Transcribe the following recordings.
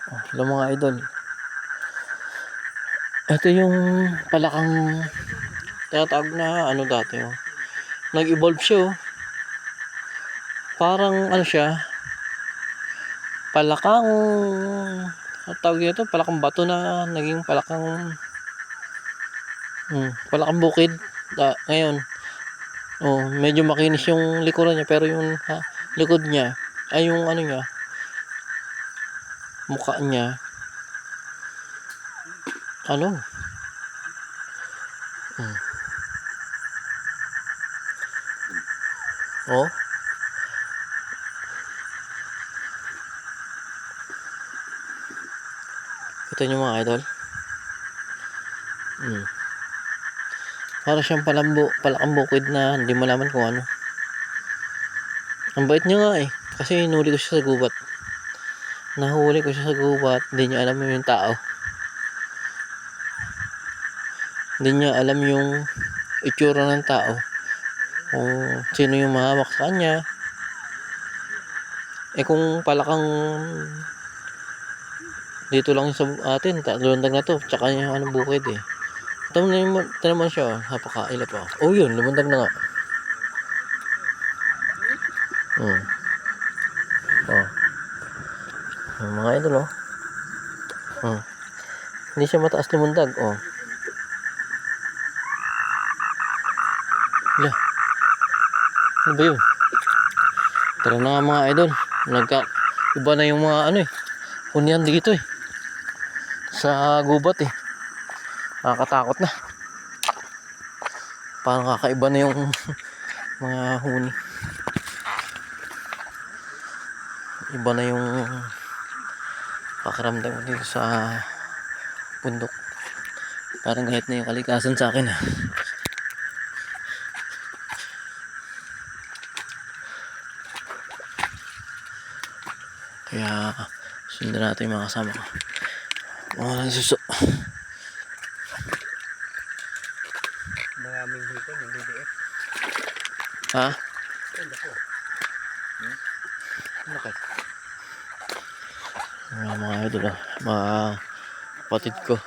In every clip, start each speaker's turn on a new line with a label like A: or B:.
A: Hello mga idol. Ito yung palakang tinatawag na ano dati oh. Nag-evolve siya oh. Parang ano siya, palakang ang tawag nito, palakang bato na naging palakang bukid. Ngayon, oh, medyo makinis yung likuran niya pero yung likod niya ay yung ano niya, mukha niya ano? Hmm. Oh, ito yung mga idol. Para siyang palakang bukid na hindi malaman kung ano. Ang bait niya nga eh. Kasi nahuli ko siya sa gubat. Nahuli ko siya sa gubat. Hindi niya alam yung tao. Hindi niya alam yung itsura ng tao. Kung sino yung mahawak sa kanya. Eh kung palakang dito lang sa atin, lundag na to. Tsaka yung anong bukid eh. Ito naman siya. Oh. Napakailap oh. Oh yun, lumundag na nga. Oh. Mga idol oh. Hindi siya mataas lumundag oh. Hala. Ano ba yun? Tara na nga mga idol. Iba na yung mga ano eh. Hunian dito eh. Sa gubat eh. Nakakatakot na. Parang kakaiba na yung mga huni. Iba na yung pakiramdam dito sa bundok. Parang kahit na yung kalikasan sa akin ah. Kaya sundan natin yung mga kasama ko. Mga nagsuso.
B: Maraming hito, nililiit.
A: Ha?
B: Ano po?
A: Bakit? Mga idol ah. Mga kapatid ko.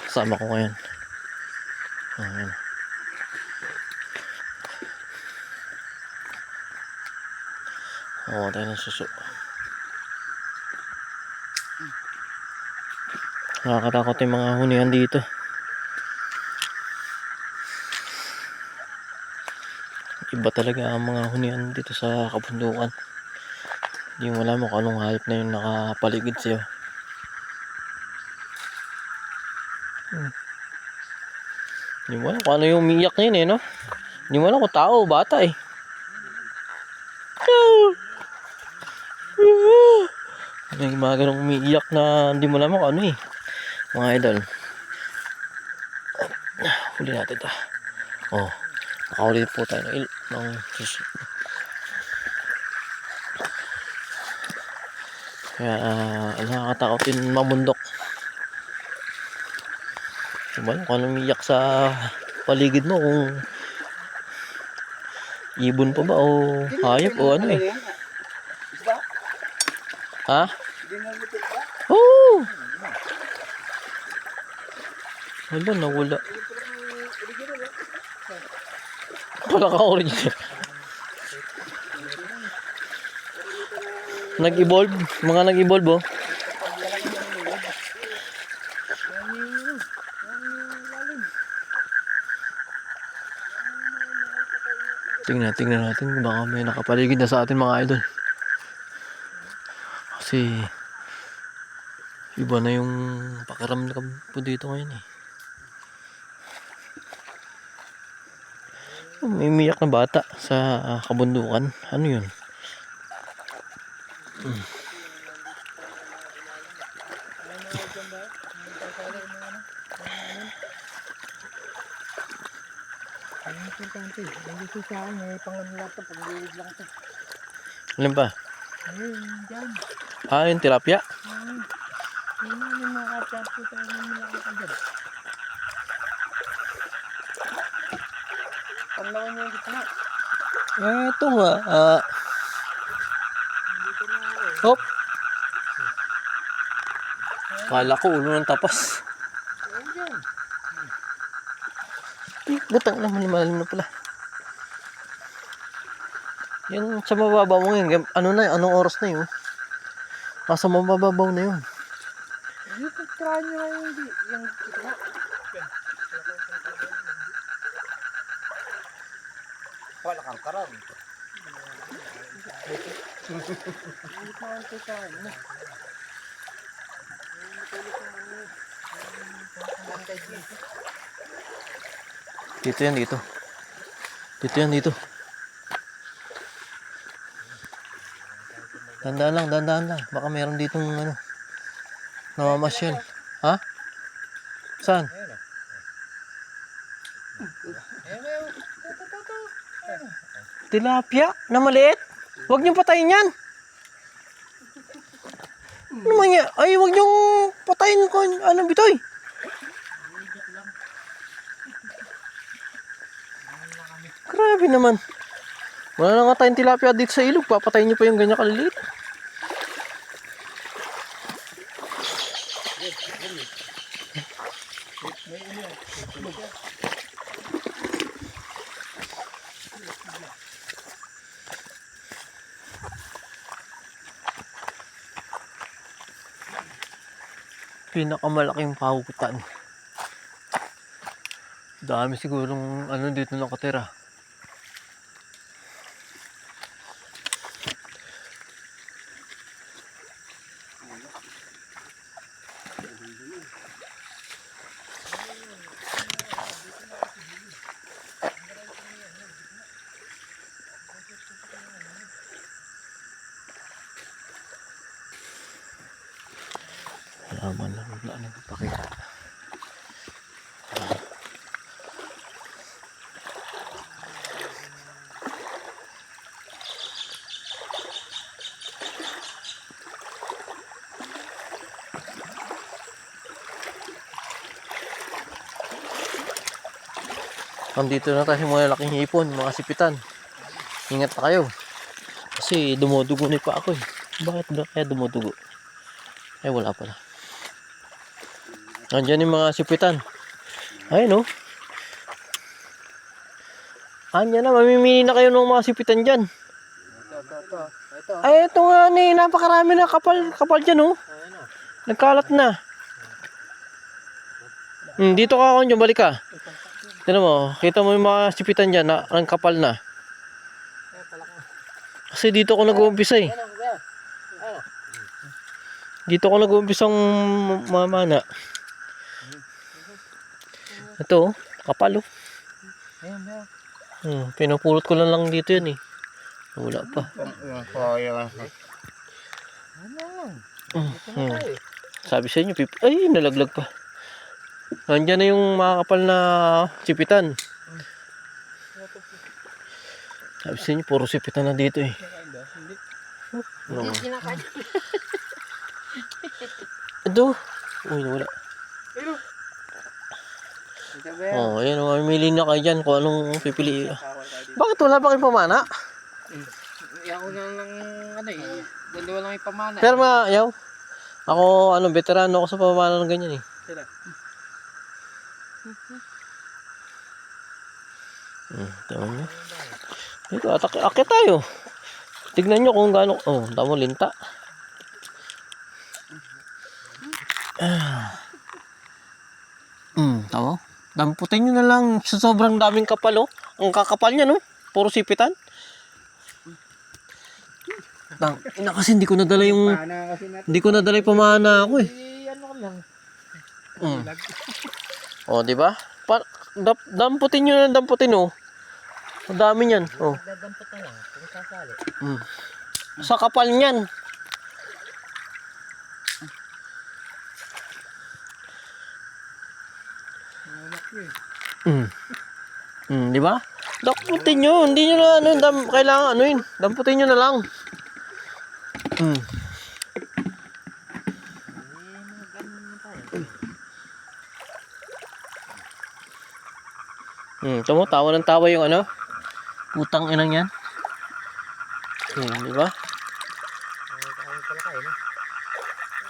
A: Kasama ko ngayon. Ayan. Oo, tayo ng suso. Nakakatakot yung mga hunihan dito. Iba talaga ang mga hunihan dito sa kabundukan. Hindi mo alam kung anong hayop na yung nakapaligid sa'yo. Hindi mo alam kung ano yung umiiyak na yun eh, no? Hindi mo alam kung tao o bata eh. May mga ganong umiiyak na hindi mo alam kung ano eh. Mga idol. Huli natin ito. Oh, nakahuli po tayo ng suso. Kaya nakakatakot din mamundok. Diba kung anong umiiyak sa paligid mo, kung ibon pa ba o hayop o ano eh. Ha? Oo! Wala, nawala. Wala ka original. Nag-evolve, mga nag-evolve oh. Tingnan natin baka may nakapaligid na sa atin mga idol. Kasi iba na yung pakiramdam po dito ngayon eh. May umiyak na bata sa kabundukan. Ano yun?
B: Ang importante, nandito sa akin, may panganlap ito, pag-iwid lang ito.
A: Alin pa?
B: Ayun, dyan.
A: Ah, yung tilapia?
B: Yun na yung mga kapyapso tayo ng nilakang ka dyan. Panglawan niya yung gitna.
A: Ito nga.
B: Dito na ako eh.
A: Hop. Kala ko ulo ng tapas.
B: Ayun dyan.
A: Butang naman, malalim na pala. Yan sa mababaw mo yun. Ano na, anong oras na yun? Nasa mababaw na yun.
B: Yung try nyo nga yung gitna.
C: Wala kang karang.
B: Yung gitna ang try mo.
A: Dito yan, dito. Dito yan, dito. Dandaan lang. Baka meron ditong ano, namamasyal. Ha? Saan? Tilapia na maliit? Huwag niyong patayin yan. Ano man yan? Ay, huwag niyong patayin ko. Ano, bitoy? Grabe naman. Wala na nga tayong tilapia dito sa ilog. Papatayin niyo pa yung ganyan kaliliit. Pinakamalaking pahukutan. Dami sigurong ano dito nakatira. Alaman lang na ano pakita. Nandito na tayo sa mga laking hipon, mga sipitan. Ingat na kayo. Kasi dumudugo na pa ako eh. Bakit ba kaya dumudugo? Ay wala pala. Nandiyan yung mga sipitan. Ayun oh. Anya na, mamimili na kayo ng mga sipitan dyan.
B: Ito.
A: Ay ito nga ni, napakarami na kapal dyan oh. Nagkalat na. Dito ka ako dyan, balik ka. Tignan mo, kita mo yung mga sipitan dyan na ang kapal na. Kasi dito ako nag-uumpisa eh. Dito ako nag-uumpisang mamana. Ito oh, kapal oh. Pinupulot ko lang dito yun eh. Wala pa. Sabi sa inyo, ay nalaglag pa. Nandiyan na yung mga kapal na sipitan. Sabi sa inyo, puro sipitan na dito eh. No. Ito. Uy, wala. Oh, ayan, mamili na kayo dyan kung anong pipili. Bakit wala pa kayong pamana?
B: Ako na lang ano eh. Dalawa lang yung pamana.
A: Pero mga, yaw. Ako, veterano ako sa pamana ng ganyan eh.
B: Sila.
A: Tama nyo. Dito, akit tayo. Tignan nyo kung gaano. Oh, tamo linta. Tama. Damputin nyo na lang sa sobrang daming kapal oh. Ang kakapal niya no. Puro sipitan. Ina kasi hindi ko nadala yung pamana ako eh.
B: Ano lang.
A: Oh, di ba? Damputin nyo na damputin oh. Ang dami niyan. Oh.
B: Dadampot na lang. Kung sasali.
A: Sa kapal niyan. Di ba? Damputin nyo. Hindi nyo na kailangan damputin nyo na lang. Tamo, tawa ng tawa yung putang inang yan. Di ba?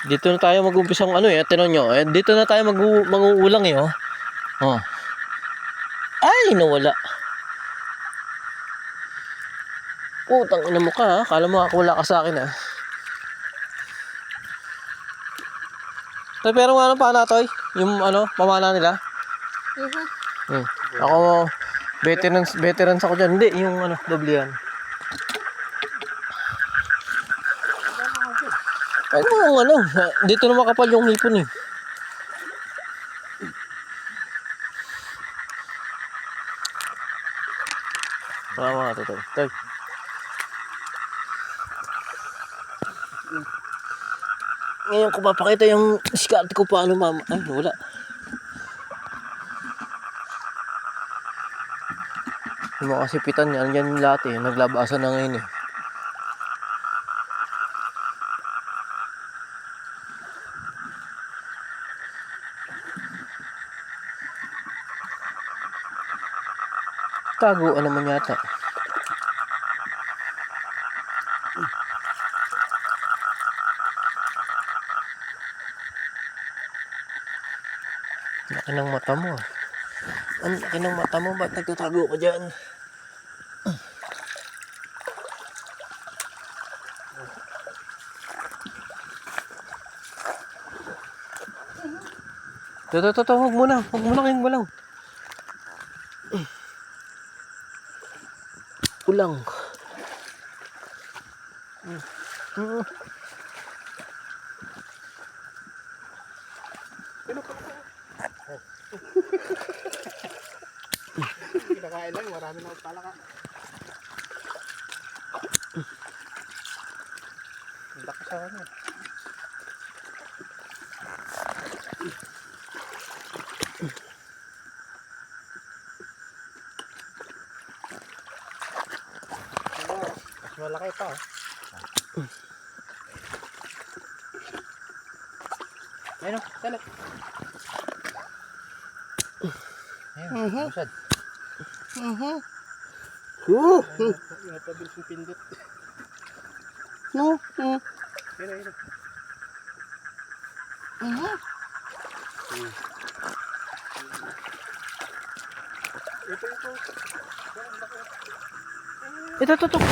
A: Dito na tayo mag-umpisang ano eh. Tinan nyo. Eh, dito na tayo mag-uulang eh. Oh. Oh. Ay, nawala. Putang ina mo ka ha. Kala mo ako wala ka sa akin ha. Toy, pero ano pa na Toy? Yung ano, pamana nila? Hmm. Ako, veterans ako dyan. Hindi, yung ano, doble yan. Ay, ano, dito na makapal yung hipon eh. Wala mga to, Toy. Toy. Ngayon ko papakita yung diskarte ko paano mama. Ay, wala. Yung mga kasipitan yan, yan lahat eh. Naglabasan na ngayon eh. Taguan naman yata. Laki ng mata mo ah. Ang laki ng mata mo, ba't nagtatago ka dyan? Ito, huwag muna kayong gulaw. Ulang.
B: Kinakain lang, marami na palaka. Ang lakas sa ano. Mas malaki pa. Ayun, talak.
C: Ayun, busad.
B: Napabilis yung pindot.
D: No.
B: Ayun.
A: Ito.